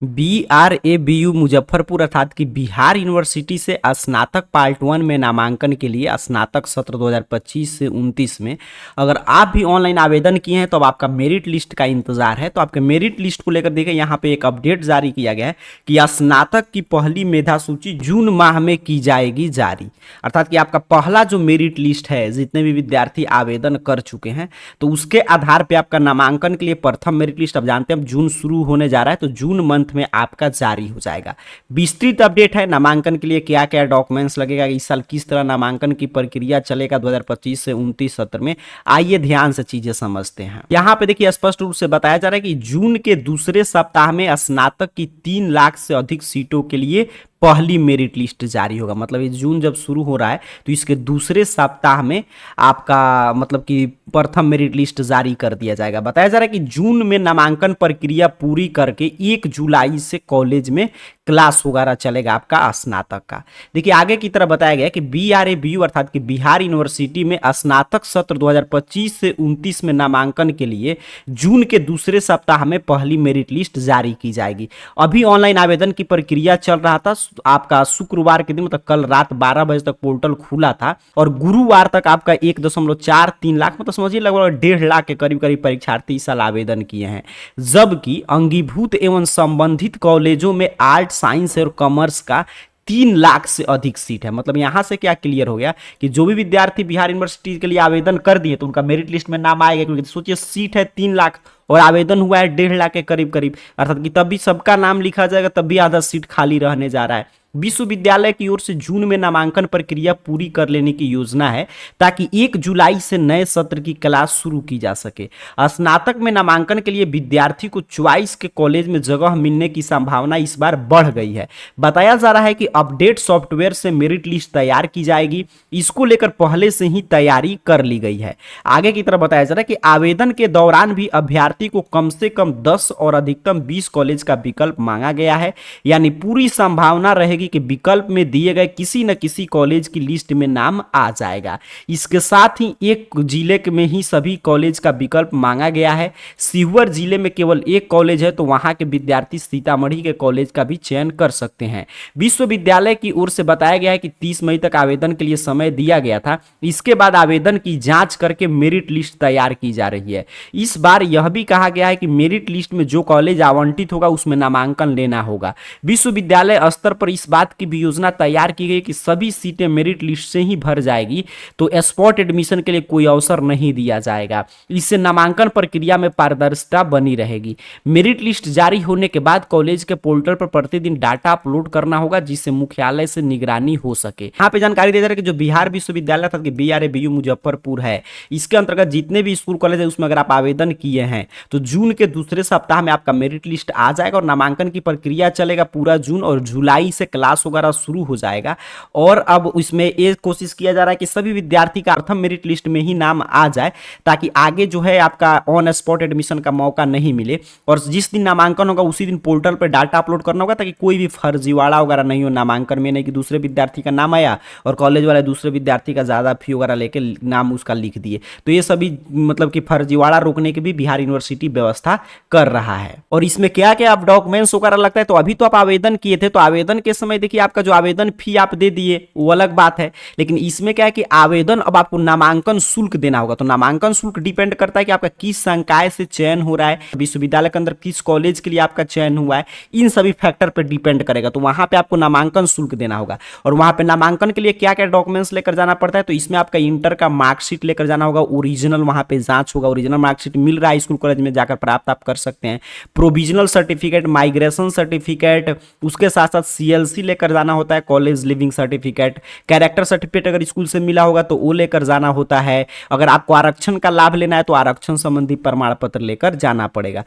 BRABU Muzaffarpur अर्थात कि Bihar university से स्नातक पार्ट 1 में नामांकन के लिए स्नातक सत्र 2025 से 29 में अगर आप भी ऑनलाइन आवेदन किए हैं तो अब आपका मेरिट लिस्ट का इंतजार है। तो आपके मेरिट लिस्ट को लेकर देखिए यहाँ पे एक अपडेट जारी किया गया है कि स्नातक की पहली मेधा सूची जून माह में की जाएगी जारी। अर्थात कि आपका पहला जो मेरिट लिस्ट है, जितने भी विद्यार्थी आवेदन कर चुके हैं तो उसके आधार पर आपका नामांकन के लिए प्रथम मेरिट लिस्ट, अब जानते हैं अब जून शुरू होने जा रहा है तो जून मंथ में आपका जारी हो जाएगा। विस्तृत अपडेट है नामांकन के लिए क्या क्या डॉक्यूमेंट्स लगेगा, इस साल किस तरह नामांकन की प्रक्रिया चलेगा 2025 से 29 सत्र में, आइए ध्यान से चीजें समझते हैं। यहां पे देखिए स्पष्ट रूप से बताया जा रहा है कि जून के दूसरे सप्ताह में स्नातक की 3 लाख से अधिक सीटों के लिए पहली मेरिट लिस्ट जारी होगा। मतलब ये जून जब शुरू हो रहा है तो इसके दूसरे सप्ताह में आपका मतलब कि प्रथम मेरिट लिस्ट जारी कर दिया जाएगा। बताया जा रहा है कि जून में नामांकन प्रक्रिया पूरी करके 1 जुलाई से कॉलेज में क्लास वगैरह चलेगा आपका स्नातक का। देखिए आगे की तरह बताया गया कि BRABU अर्थात कि बिहार यूनिवर्सिटी में स्नातक सत्र 2025 से 29 में नामांकन के लिए जून के दूसरे सप्ताह में पहली मेरिट लिस्ट जारी की जाएगी। अभी ऑनलाइन आवेदन की प्रक्रिया चल रहा था, आपका शुक्रवार के दिन मतलब कल रात 12 बजे तक पोर्टल खुला था और गुरुवार तक आपका 1.43 लाख मतलब समझिए लगभग 1.5 लाख के करीब करीब परीक्षार्थी इस साल आवेदन किए हैं। जबकि अंगीभूत एवं संबंधित कॉलेजों में आर्ट, साइंस और कॉमर्स का 3 लाख से अधिक सीट है। मतलब यहां से क्या क्लियर हो गया कि जो भी विद्यार्थी बिहार यूनिवर्सिटी के लिए आवेदन कर दिए तो उनका मेरिट लिस्ट में नाम आएगा, क्योंकि सोचिए सीट है 3 लाख और आवेदन हुआ है 1.5 लाख के करीब करीब, अर्थात कि तभी सबका नाम लिखा जाएगा, तब भी आधा सीट खाली रहने जा रहा है। विश्वविद्यालय की ओर से जून में नामांकन प्रक्रिया पूरी कर लेने की योजना है ताकि 1 जुलाई से नए सत्र की क्लास शुरू की जा सके। स्नातक में नामांकन के लिए विद्यार्थी को चॉइस के कॉलेज में जगह मिलने की संभावना इस बार बढ़ गई है। बताया जा रहा है कि अपडेट सॉफ्टवेयर से मेरिट लिस्ट तैयार की जाएगी, इसको लेकर पहले से ही तैयारी कर ली गई है। आगे की तरफ बताया जा रहा है कि आवेदन के दौरान भी अभ्यर्थी को कम से कम 10 और अधिकतम 20 कॉलेज का विकल्प मांगा गया है, यानी पूरी संभावना रहेगी कि विकल्प में दिए गए किसी न किसी कॉलेज की लिस्ट में नाम आ जाएगा। इसके साथ ही एक जिले में ही सभी कॉलेज का विकल्प मांगा गया है। शिवहर जिले में केवल एक कॉलेज है तो वहां के विद्यार्थी सीतामढ़ी के कॉलेज का भी चयन कर सकते हैं। विश्वविद्यालय की ओर से बताया गया है कि 30 मई तक आवेदन के लिए समय दिया गया था। इसके बाद आवेदन की जांच करके मेरिट लिस्ट तैयार की जा रही है। इस बार यह भी कहा गया है कि मेरिट लिस्ट में जो कॉलेज आवंटित होगा उसमें नामांकन लेना होगा। विश्वविद्यालय स्तर पर इस बात की भी योजना तैयार की गई कि सभी सीटें मेरिट लिस्ट से ही भर जाएगी तो स्पॉट एडमिशन के लिए कोई अवसर नहीं दिया जाएगा। इससे नामांकन प्रक्रिया में पारदर्शिता बनी रहेगी। मेरिट लिस्ट जारी होने के बाद कॉलेज के पोर्टल पर प्रतिदिन डाटा अपलोड करना होगा जिससे मुख्यालय से निगरानी हो सके। यहाँ पे जानकारी दे जा रहा है कि जो बिहार विश्वविद्यालय था कि BRABU मुजफ्फरपुर है, इसके अंतर्गत जितने भी स्कूल कॉलेज है उसमें अगर आप आवेदन किए हैं तो जून के दूसरे सप्ताह में आपका मेरिट लिस्ट आ जाएगा और नामांकन की प्रक्रिया चलेगा पूरा जून और जुलाई से क्लास वगैरह शुरू हो जाएगा। और अब इसमें ये कोशिश किया जा रहा है कि सभी विद्यार्थी का प्रथम मेरिट लिस्ट में ही नाम आ जाए ताकि आगे जो है आपका ऑन स्पॉट एडमिशन का मौका नहीं मिले। और जिस दिन नामांकन होगा उसी दिन पोर्टल पर डाटा अपलोड करना होगा ताकि कोई भी फर्जीवाड़ा वगैरह नहीं हो नामांकन में, नहीं कि दूसरे विद्यार्थी का नाम आया और कॉलेज वाले दूसरे विद्यार्थी का ज्यादा फी वगैरह लेके नाम उसका लिख दिए। तो ये सभी मतलब कि फर्जीवाड़ा रोकने की भी बिहार यूनिवर्सिटी व्यवस्था कर रहा है। और इसमें क्या क्या आप डॉक्यूमेंट्स वगैरह लगता है, तो अभी तो आप आवेदन किए थे तो आवेदन के समय देखिए आपका जो आवेदन फी आप दे दिए वो अलग बात है, लेकिन इसमें क्या है कि आवेदन अब आपको नामांकन शुल्क देना होगा। तो नामांकन शुल्क डिपेंड करता है कि आपका किस संकाय से चयन हो रहा है, विश्वविद्यालय के अंदर किस कॉलेज के लिए आपका चयन हुआ है, इन सभी फैक्टर पर डिपेंड करेगा। तो वहां पे आपको नामांकन शुल्क देना होगा। और वहां पे नामांकन के लिए क्या क्या डॉक्यूमेंट्स लेकर जाना पड़ता है, तो इसमें आपका इंटर का मार्कशीट लेकर जाना होगा, ओरिजिनल वहां पे जांच होगा, ओरिजिनल मार्कशीट मिल रहा है स्कूल कॉलेज में जाकर प्राप्त आप कर सकते हैं। प्रोविजनल सर्टिफिकेट, माइग्रेशन सर्टिफिकेट, उसके साथ साथ CLC लेकर जाना होता है, college leaving certificate, character certificate अगर स्कूल से मिला होगा तो वो लेकर जाना होता है। अगर आपको आरक्षण का लाभ लेना है तो आरक्षण संबंधी प्रमाण पत्र लेकर जाना पड़ेगा।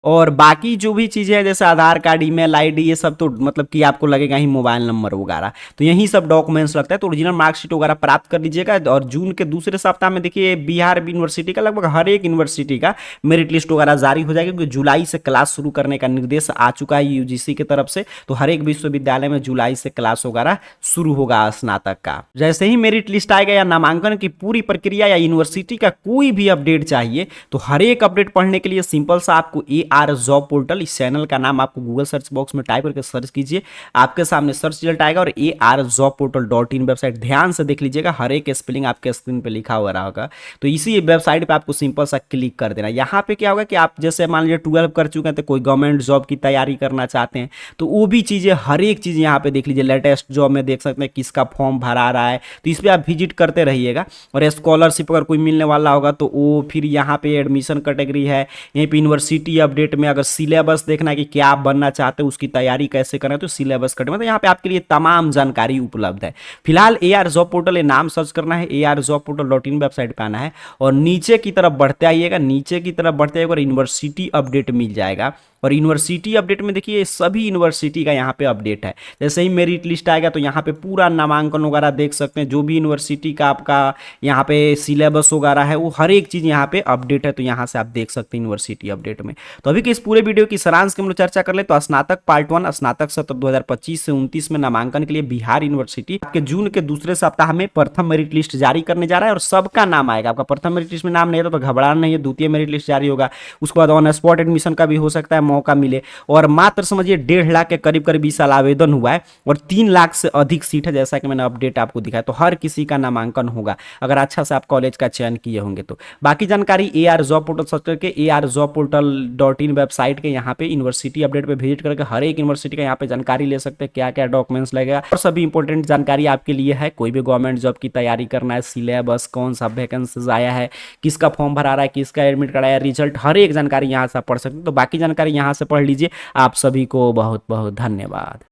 और बाकी जो भी चीज़ें हैं जैसे आधार कार्ड, ईमेल आईडी, ये सब तो मतलब कि आपको लगेगा ही, मोबाइल नंबर वगैरह, तो यही सब डॉक्यूमेंट्स लगता है। तो ओरिजिनल मार्कशीट वगैरह प्राप्त कर लीजिएगा। और जून के दूसरे सप्ताह में देखिए बिहार यूनिवर्सिटी का लगभग हर एक यूनिवर्सिटी का मेरिट लिस्ट वगैरह जारी हो जाएगी, क्योंकि जुलाई से क्लास शुरू करने का निर्देश आ चुका है UGC की तरफ से। तो हर एक विश्वविद्यालय में जुलाई से क्लास वगैरह शुरू होगा स्नातक का। जैसे ही मेरिट लिस्ट आएगा या नामांकन की पूरी प्रक्रिया या यूनिवर्सिटी का कोई भी अपडेट चाहिए तो हर एक अपडेट पढ़ने के लिए सिंपल सा आपको AR जॉब पोर्टल, इस चैनल का नाम आपको गूगल सर्च बॉक्स में टाइप करके सर्च कीजिए, आपके सामने सर्च रिजल्ट आएगा और ARjobportal.in वेबसाइट ध्यान से देख लीजिएगा, हर एक स्पेलिंग आपके स्क्रीन पे लिखा हुआ रहा होगा। तो इसी वेबसाइट पे आपको सिंपल सा क्लिक कर देना। यहाँ पे क्या होगा कि आप जैसे मान लीजिए 12 कर चुके हैं तो कोई गवर्नमेंट जॉब की तैयारी करना चाहते हैं तो वो भी चीज़ें, हर एक चीज़ यहाँ पे देख लीजिए, लेटेस्ट जॉब में देख सकते हैं किसका फॉर्म भरा रहा है, तो इस पर आप विजिट करते रहिएगा। और स्कॉलरशिप अगर कोई मिलने वाला होगा तो वो फिर यहाँ पे एडमिशन कैटेगरी है, यहीं पे यूनिवर्सिटी अपडेट में अगर सिलेबस देखना है कि क्या आप बनना चाहते हो, उसकी तैयारी कैसे करना है, तो सिलेबस कट में तो यहाँ पे आपके लिए तमाम जानकारी उपलब्ध है। फिलहाल AR जॉब पोर्टल, ये नाम सर्च करना है, ARjobportal.in वेबसाइट पे आना है और नीचे की तरफ बढ़ते आइएगा, नीचे की तरफ बढ़ते आइएगा और यूनिवर्सिटी अपडेट मिल जाएगा। और यूनिवर्सिटी अपडेट में देखिए सभी यूनिवर्सिटी का यहाँ पे अपडेट है। जैसे ही मेरिट लिस्ट आएगा तो यहाँ पे पूरा नामांकन वगैरह देख सकते हैं, जो भी यूनिवर्सिटी का आपका यहाँ पे सिलेबस वगैरह है वो हर एक चीज़ यहाँ पे अपडेट है, तो यहाँ से आप देख सकते हैं यूनिवर्सिटी अपडेट में। तो अभी के इस पूरे वीडियो की सारांश की हम लोग चर्चा कर ले तो स्नातक पार्ट 1 स्नातक सत्र 2025 से 29 में नामांकन के लिए बिहार यूनिवर्सिटी आपके जून के दूसरे सप्ताह में प्रथम मेरिट लिस्ट जारी करने जा रहा है और सबका नाम आएगा। आपका प्रथम मेरिट लिस्ट में नाम नहीं है तो घबराना नहीं है, द्वितीय मेरिट लिस्ट जारी होगा, उसके बाद ऑन स्पॉट एडमिशन का भी हो सकता है मौका मिले। और मात्र समझिए 1.5 लाख के करीब करीब इस साल आवेदन हुआ है और 3 लाख से अधिक सीट है, जैसा कि मैंने अपडेट आपको दिखाया। तो हर किसी का नामांकन होगा अगर अच्छा से आप कॉलेज का चयन किए होंगे तो। बाकी जानकारी AR जॉब पोर्टल सर्च करके ARjobportal.in वेबसाइट के यहाँ पे यूनिवर्सिटी अपडेट पे विजिट करके हर एक यूनिवर्सिटी का यहाँ पे जानकारी ले सकते हैं, क्या क्या डॉक्यूमेंट्स लगेगा और सभी इंपॉर्टेंट जानकारी आपके लिए है। कोई भी गवर्नमेंट जॉब की तैयारी करना है, सिलेबस, कौन सा वैकेंसीज आया है, किसका फॉर्म भरा रहा है, किसका एडमिट कराया, रिजल्ट, हर एक जानकारी यहाँ से आप पढ़ सकते हैं। तो बाकी जानकारी यहाँ से पढ़ लीजिए। आप सभी को बहुत बहुत धन्यवाद।